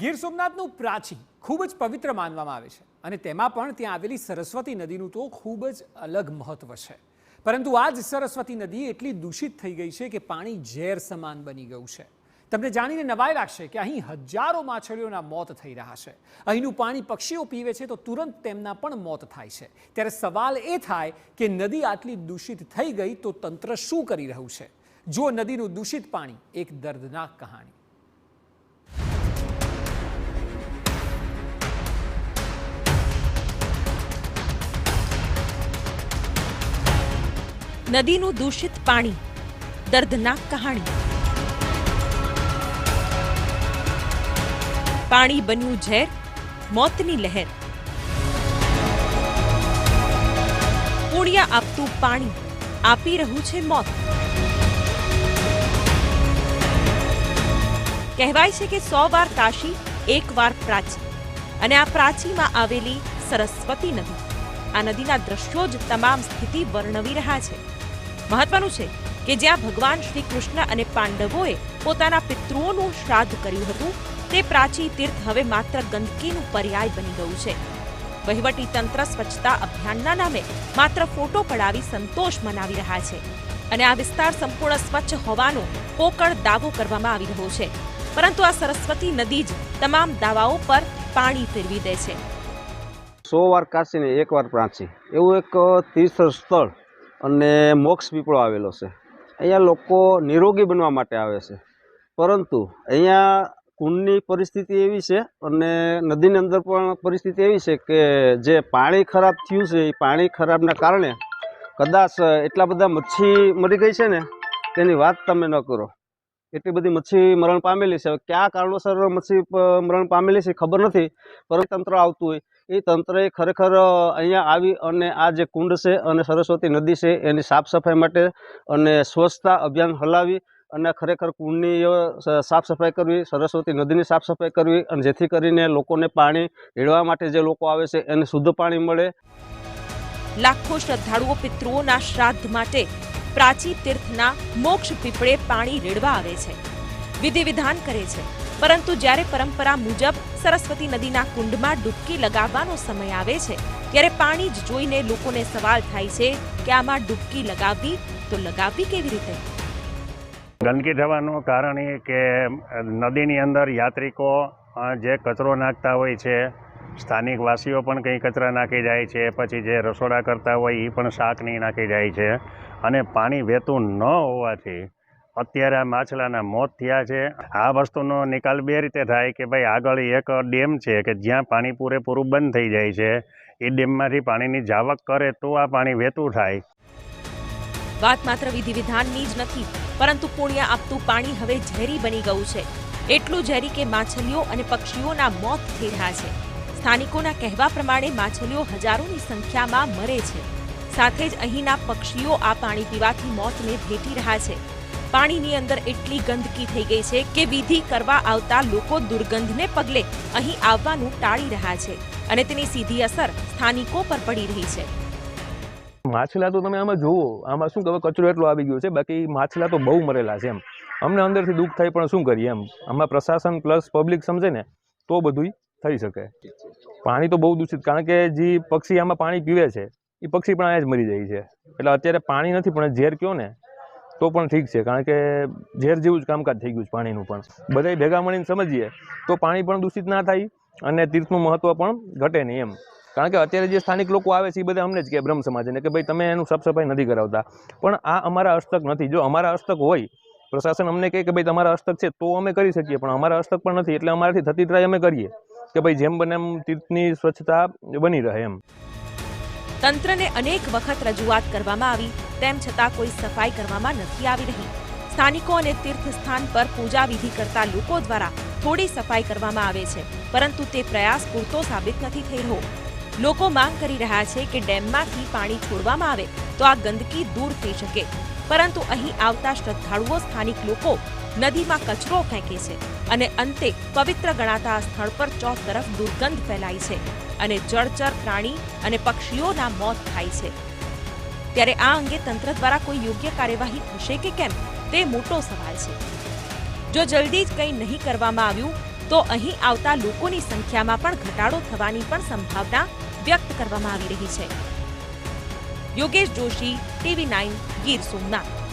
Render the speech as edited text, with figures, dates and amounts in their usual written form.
ગીર સોમનાથનું પ્રાચી ખૂબ જ પવિત્ર માનવામાં આવે છે અને તેમાં પણ ત્યાં આવેલી સરસ્વતી નદીનું તો ખૂબ જ અલગ મહત્વ છે. પરંતુ આ જ સરસ્વતી નદી એટલી દૂષિત થઈ ગઈ છે કે પાણી ઝેર સમાન બની ગયું છે. તમને જાણીને નવાઈ લાગશે કે અહીં હજારો માછલીઓના મોત થઈ રહ્યા છે. અહીંનું પાણી પક્ષીઓ પીવે છે તો તુરંત તેમના પણ મોત થાય છે. ત્યારે સવાલ એ થાય કે નદી આટલી દૂષિત થઈ ગઈ તો તંત્ર શું કરી રહ્યું છે? જો નદીનું દૂષિત પાણી એક દર્દનાક કહાણી. નદીનું દૂષિત પાણી, દર્દનાક કહાણી. પાણી બન્યું ઝેર, મોતની લહેર. પુણ્ય આપતું પાણી આપી રહ્યું છે મોત. કહેવાય છે કે 100 વાર કાશી, 1 વાર પ્રાચી. અને આ પ્રાચીમાં આવેલી સરસ્વતી નદી, આ નદીના દ્રશ્યો જ તમામ સ્થિતિ વર્ણવી રહ્યા છે. મહત્વનું છે કે જ્યાં ભગવાન શ્રી કૃષ્ણ અને પાંડવોએ પોતાના પિતૃઓનું શ્રાદ્ધ કર્યું હતું, તે પ્રાચી તીર્થ હવે માત્ર ગંદકીનું પર્યાય બની ગયું છે. વહીવટી તંત્ર સ્વચ્છતા અભિયાનના નામે માત્ર ફોટો પડાવી સંતોષ મનાવી રહ્યા છે અને આ વિસ્તાર સંપૂર્ણ સ્વચ્છ હોવાનો પોકળ દાવો કરવામાં આવી રહ્યો છે. પરંતુ આ સરસ્વતી નદી જ તમામ દાવાઓ પર પાણી ફેરવી દે છે. 100 વાર કાશી ને 1 વાર પ્રાચી એવું એક તીર્થ સ્થળ અને મોક્ષ પીપળો આવેલો છે. અહીંયા લોકો નિરોગી બનવા માટે આવે છે, પરંતુ અહીંયા કુંડની પરિસ્થિતિ એવી છે અને નદીની અંદર પણ પરિસ્થિતિ એવી છે કે જે પાણી ખરાબ થયું છે એ પાણી ખરાબના કારણે કદાચ એટલા બધા મચ્છી મરી ગઈ છે ને તેની વાત તમે ન કરો. એટલી બધી મચ્છી મરણ પામેલી છે. હવે કયા કારણોસર મચ્છી મરણ પામેલી છે ખબર નથી, પરંતુ તંત્ર આવતું હોય એ તંત્રએ ખરેખર અહીંયા આવી અને આ જે કુંડ છે અને સરસ્વતી નદી છે એની સાફ સફાઈ માટે અને સ્વચ્છતા અભિયાન હલાવી અને ખરેખર કુંડની સાફ સફાઈ કરવી, સરસ્વતી નદીની સાફ સફાઈ કરવી અને જેથી કરીને લોકોને પાણી રેડવા માટે જે લોકો આવે છે એને શુદ્ધ પાણી મળે. લાખો શ્રદ્ધાળુઓ પિતૃઓના શ્રાદ્ધ માટે પ્રાચી તીર્થના મોક્ષ પીપળે પાણી રેડવા આવે છે, વિધિ વિધાન કરે છે. પરંતુ જ્યારે પરંપરા મુજબ સરસ્વતી નદીના કુંડમાં ડૂબકી લગાવવાનો સમય આવે છે, ત્યારે પાણી જ જોઈને લોકોને સવાલ થાય છે કે આમાં ડૂબકી લગાવવી તો લગાવવી કેવી રીતે? ગંદકી થવાનું કારણ એ કે નદીની અંદર યાત્રિકો જે કચરો નાખતા હોય છે, સ્થાનિક વાસીઓ પણ કંઈ કચરા નાખી જાય છે, પછી જે રસોડા કરતા હોય એ પણ શાક નહીં નાખી જાય છે. અને પાણી વહેતું ન હોવાથી અત્યારે આ માછલાના મોત થયા છે. આ વસ્તુનો નિકાલ બે રીતે થાય કે ભાઈ આગળ એક ડેમ છે કે જ્યાં પાણી પૂરેપૂરું બંધ થઈ જાય છે, એ ડેમમાંથી પાણીની જાવક કરે તો આ પાણી વહેતું થાય. વાત માત્ર વિધિ વિધાનની જ નથી, પરંતુ પુણ્ય આપતું પાણી હવે ઝેરી બની ગયું છે. એટલું ઝેરી કે માછલીઓ અને પક્ષીઓના મોત થઈ રહ્યા છે. સ્થાનિકોના કહેવા પ્રમાણે માછલીઓ હજારોની સંખ્યામાં મરે છે. સાથે જ અહીંના પક્ષીઓ આ પાણી પીવાથી મોતને ભેટી રહ્યા છે. પાણીની અંદર એટલી ગંદકી થઈ ગઈ છે કે વિધિ કરવા આવતા લોકો દુર્ગંધને પગલે અહીં આવવાનું ટાળી રહ્યા છે અને તેની સીધી અસર સ્થાનિકો પર પડી રહી છે. માછલા તો તમે આમાં જુઓ, આમાં શું કહેવાય, કચરો એટલો આવી ગયો છે. બાકી માછલા તો બહુ મરેલા છે. અમને અંદરથી દુઃખ થાય, પણ શું કરીએ. આમાં પ્રશાસન પ્લસ પબ્લિક સમજે ને તો બધું થઈ શકે. પાણી તો બહુ દૂષિત, કારણ કે જે પક્ષી આમાં પાણી પીવે છે એ પક્ષી પણ અહીંયા જ મરી જાય છે. એટલે અત્યારે પાણી નથી પણ ઝેર કયો ને તો પણ ઠીક છે, કારણ કે ઝેર જેવું જ કામકાજ થઈ ગયું છે પાણીનું. પણ બધાય ભેગા મળીને સમજીએ તો પાણી પણ દૂષિત ના થાય અને તીર્થનું મહત્વ પણ ઘટે નહીં. કારણ કે અત્યારે જે સ્થાનિક લોકો આવે છે એ બધા અમને જ કે બ્રહ્મ સમાજને કે ભાઈ તમે એનું સાફ સફાઈ નથી કરાવતા. પણ આ અમારા હસ્તક નથી. જો અમારા હસ્તક હોય, પ્રશાસન અમને કહે કે ભાઈ તમારા હસ્તક છે તો અમે કરી શકીએ, પણ અમારા હસ્તક પણ નથી. એટલે અમારાથી થતી ટ્રાય અમે કરીએ કે ભાઈ જેમ બને એમ તીર્થની સ્વચ્છતા બની રહે. તંત્રને અનેક વખત રજૂઆત કરવામાં આવી, તેમ છતાં કોઈ સફાઈ કરવામાં નથી આવી રહી. સ્થાનિકો અને તીર્થ સ્થાન પર પૂજા વિધિ કરતા લોકો દ્વારા થોડી સફાઈ કરવામાં આવે છે, પરંતુ તે પ્રયાસ પૂરતો સાબિત નથી થઈ રહ્યો. લોકો માંગ કરી રહ્યા છે કે ડેમમાંથી પાણી છોડવામાં આવે તો આ ગંદકી દૂર થઈ શકે. પરંતુ અહીં આવતા શ્રદ્ધાળુઓ સ્થાનિક લોકો નદીમાં કચરો ફેંકે છે અને અંતે પવિત્ર ગણાતા આ સ્થળ પર ચોક તરફ દુર્ગંધ ફેલાય છે અને જળચર પ્રાણી અને પક્ષીઓના મોત થાય છે. ત્યારે આ અંગે તંત્ર દ્વારા કોઈ યોગ્ય કાર્યવાહી થશે કે કેમ તે મોટો સવાલ છે. જો જલ્દી જ કંઈ નહીં કરવામાં આવ્યું તો અહીં આવતા લોકોની સંખ્યામાં પણ ઘટાડો થવાની પણ સંભાવના વ્યક્ત કરવામાં આવી રહી છે. યોગેશ જોશી, TV9, ગીર સોમનાથ.